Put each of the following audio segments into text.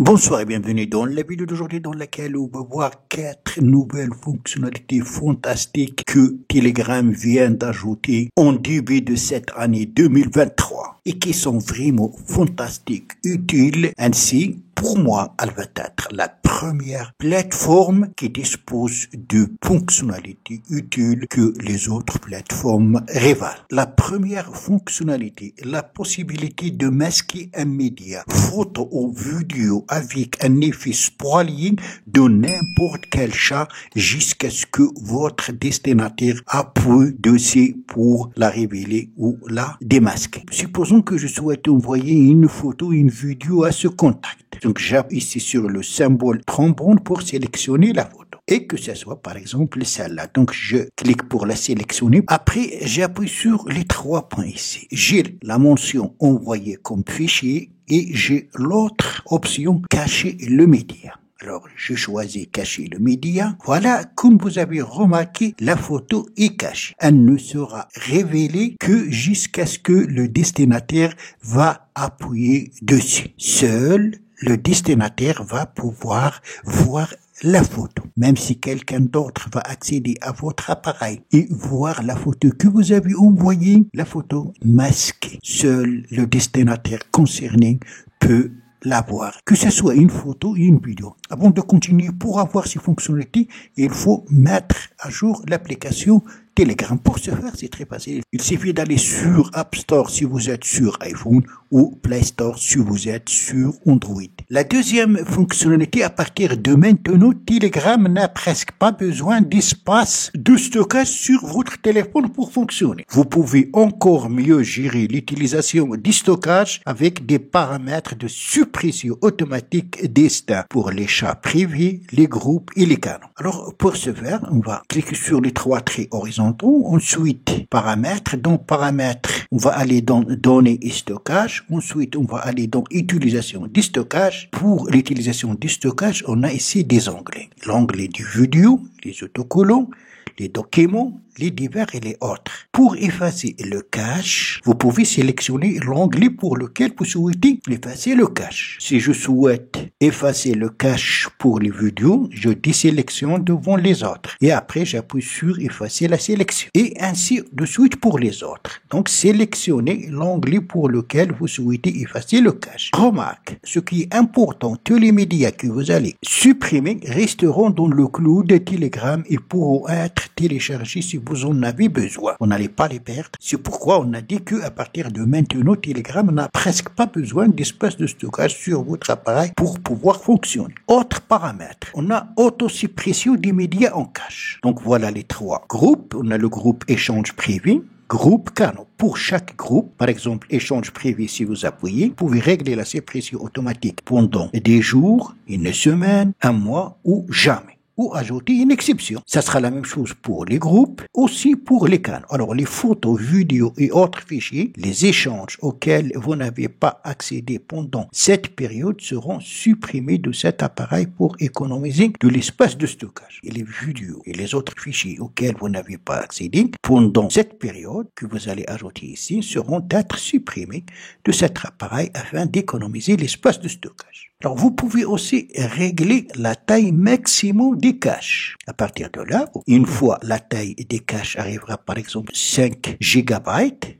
Bonsoir et bienvenue dans la vidéo d'aujourd'hui dans laquelle on va voir 4 nouvelles fonctionnalités fantastiques que Telegram vient d'ajouter en début de cette année 2023 et qui sont vraiment fantastiques, utiles ainsi. Pour moi, elle va être la première plateforme qui dispose de fonctionnalités utiles que les autres plateformes rivalent. La première fonctionnalité, la possibilité de masquer un média, photo ou vidéo avec un effet spoiling de n'importe quel chat jusqu'à ce que votre destinataire appuie dessus pour la révéler ou la démasquer. Supposons que je souhaite envoyer une photo, une vidéo à ce contact. Donc, j'appuie ici sur le symbole trombone pour sélectionner la photo. Et que ce soit, par exemple, celle-là. Donc, je clique pour la sélectionner. Après, j'appuie sur les 3 points ici. J'ai la mention envoyer comme fichier et j'ai l'autre option cacher le média. Alors, je choisis cacher le média. Voilà, comme vous avez remarqué, la photo est cachée. Elle ne sera révélée que jusqu'à ce que le destinataire va appuyer dessus. Seul le destinataire va pouvoir voir la photo. Même si quelqu'un d'autre va accéder à votre appareil et voir la photo que vous avez envoyée, la photo masquée. Seul le destinataire concerné peut l'avoir, que ce soit une photo ou une vidéo. Avant de continuer, pour avoir ces fonctionnalités, il faut mettre à jour l'application Telegram. Pour ce faire, c'est très facile. Il suffit d'aller sur App Store si vous êtes sur iPhone ou Play Store si vous êtes sur Android. La deuxième fonctionnalité, à partir de maintenant, Telegram n'a presque pas besoin d'espace de stockage sur votre téléphone pour fonctionner. Vous pouvez encore mieux gérer l'utilisation du stockage avec des paramètres de suppression automatique distincts pour les chats privés, les groupes et les canaux. Alors, pour ce faire, on va cliquer sur les 3 traits horizontaux. Ensuite, paramètres. Dans paramètres, on va aller dans données et stockage. Ensuite, on va aller dans utilisation du stockage. Pour l'utilisation du stockage, on a ici des onglets. L'onglet du vidéo, les autocollants, les documents, les divers et les autres. Pour effacer le cache, vous pouvez sélectionner l'onglet pour lequel vous souhaitez effacer le cache. Si je souhaite effacer le cache pour les vidéos, je désélectionne devant les autres. Et après, j'appuie sur effacer la sélection. Et ainsi de suite pour les autres. Donc, sélectionnez l'onglet pour lequel vous souhaitez effacer le cache. Remarque, ce qui est important, tous les médias que vous allez supprimer resteront dans le cloud de Telegram et pourront être téléchargés si vous en avez besoin. Vous n'allez pas les perdre. C'est pourquoi on a dit que à partir de maintenant, Telegram n'a presque pas besoin d'espace de stockage sur votre appareil pour pouvoir fonctionner. Autre paramètre, on a autosuppression des médias en cache. Donc voilà les 3 groupes. On a le groupe échange privé, groupe canaux. Pour chaque groupe, par exemple échange privé, si vous appuyez, vous pouvez régler la suppression automatique pendant des jours, une semaine, un mois ou jamais. Ou ajouter une exception. Ça sera la même chose pour les groupes, aussi pour les canaux. Alors, les photos, vidéos et autres fichiers, les échanges auxquels vous n'avez pas accédé pendant cette période seront supprimés de cet appareil pour économiser de l'espace de stockage. Et les vidéos et les autres fichiers auxquels vous n'avez pas accédé pendant cette période que vous allez ajouter ici seront être supprimés de cet appareil afin d'économiser l'espace de stockage. Alors, vous pouvez aussi régler la taille maximum des caches. À partir de là, une fois la taille des caches arrivera par exemple 5 GB,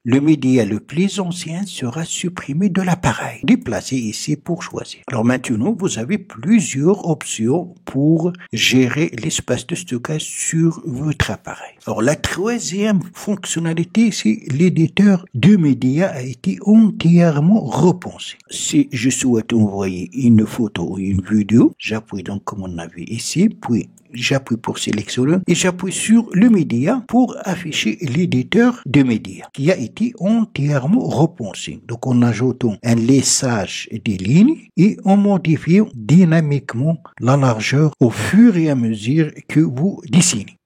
le média le plus ancien sera supprimé de l'appareil. Déplacez ici pour choisir. Alors maintenant, vous avez plusieurs options pour gérer l'espace de stockage sur votre appareil. Alors, la troisième fonctionnalité, c'est l'éditeur de médias a été entièrement repensé. Si je souhaite envoyer une photo ou une vidéo, j'appuie donc comme on a vu ici, puis j'appuie pour sélectionner et j'appuie sur le média pour afficher l'éditeur de médias qui a été entièrement repensé. Donc en ajoutant un lissage des lignes et en modifiant dynamiquement la largeur au fur et à mesure que vous dessinez.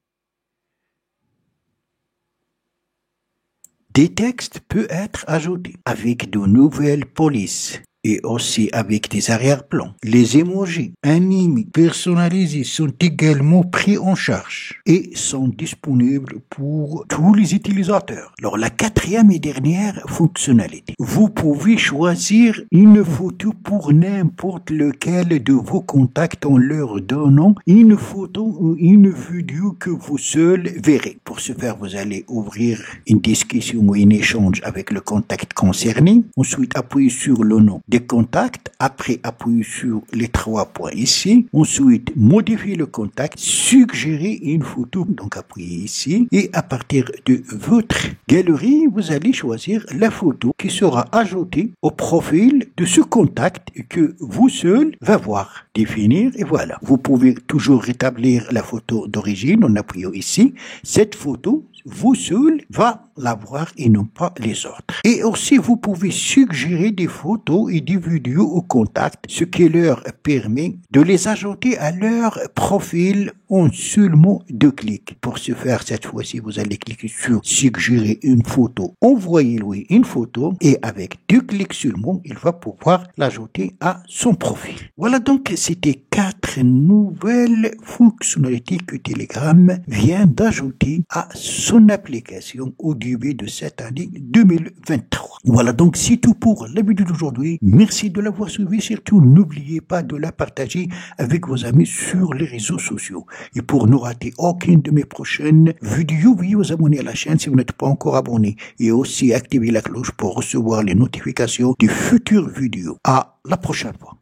Des textes peuvent être ajoutés avec de nouvelles polices et aussi avec des arrière-plans. Les emojis animés personnalisés sont également pris en charge et sont disponibles pour tous les utilisateurs. Alors, la quatrième et dernière fonctionnalité, vous pouvez choisir une photo pour n'importe lequel de vos contacts en leur donnant une photo ou une vidéo que vous seul verrez. Pour ce faire, vous allez ouvrir une discussion ou un échange avec le contact concerné. Ensuite, appuyez sur le nom des contacts. Après, appuyez sur les 3 points ici. Ensuite, modifiez le contact. Suggérez une photo. Donc, appuyez ici. Et à partir de votre galerie, vous allez choisir la photo qui sera ajoutée au profil de ce contact que vous seul va voir. Définir et voilà. Vous pouvez toujours rétablir la photo d'origine en appuyant ici. Cette photo, vous seul va la voir et non pas les autres. Et aussi, vous pouvez suggérer des photos et des vidéos aux contacts, ce qui leur permet de les ajouter à leur profil en seulement 2 clics. Pour ce faire, cette fois-ci, vous allez cliquer sur suggérer une photo. Envoyez-lui une photo et avec 2 clics seulement, il va pouvoir l'ajouter à son profil. Voilà donc, c'était 4 nouvelles fonctionnalités que Telegram vient d'ajouter à son application au début de cette année 2023. Voilà donc, c'est tout pour la vidéo d'aujourd'hui. Merci de l'avoir suivi. Surtout, n'oubliez pas de la partager avec vos amis sur les réseaux sociaux. Et pour ne rater aucune de mes prochaines vidéos, veuillez vous abonner à la chaîne si vous n'êtes pas encore abonné. Et aussi activer la cloche pour recevoir les notifications des futures vidéos. À la prochaine fois.